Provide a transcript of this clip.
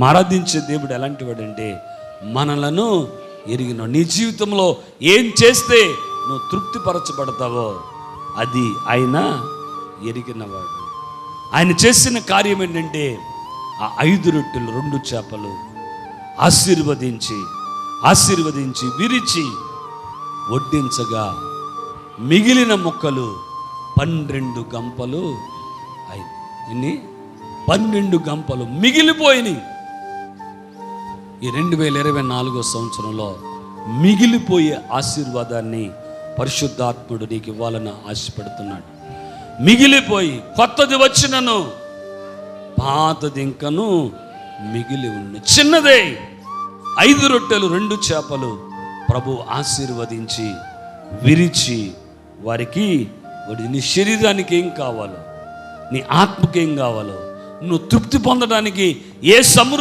ఆరాధించే దేవుడు ఎలాంటి వాడంటే మనలను ఎరిగిన. నీ జీవితంలో ఏం చేస్తే నువ్వు తృప్తిపరచబడతావో అది ఆయన ఎరిగినవాడు. ఆయన చేసిన కార్యం ఏంటంటే ఆ 5 రొట్టెలు 2 చేపలు ఆశీర్వదించి విరిచి వడ్డించగా మిగిలిన ముక్కలు 12 గంపలు అయింది. 12 గంపలు మిగిలిపోయినాయి. ఈ 2024 సంవత్సరంలో మిగిలిపోయే ఆశీర్వాదాన్ని పరిశుద్ధాత్ముడు నీకు ఇవ్వాలని ఆశపడుతున్నాడు. మిగిలిపోయి కొత్తది వచ్చినను పాతది ఇంకను మిగిలి ఉన్న చిన్నదే 5 రొట్టెలు 2 చేపలు ప్రభు ఆశీర్వదించి విరిచి వారికి నీ శరీరానికి ఏం కావాలో, నీ ఆత్మకి ఏం కావాలో, నువ్వు తృప్తి పొందడానికి ఏ సమృద్ధి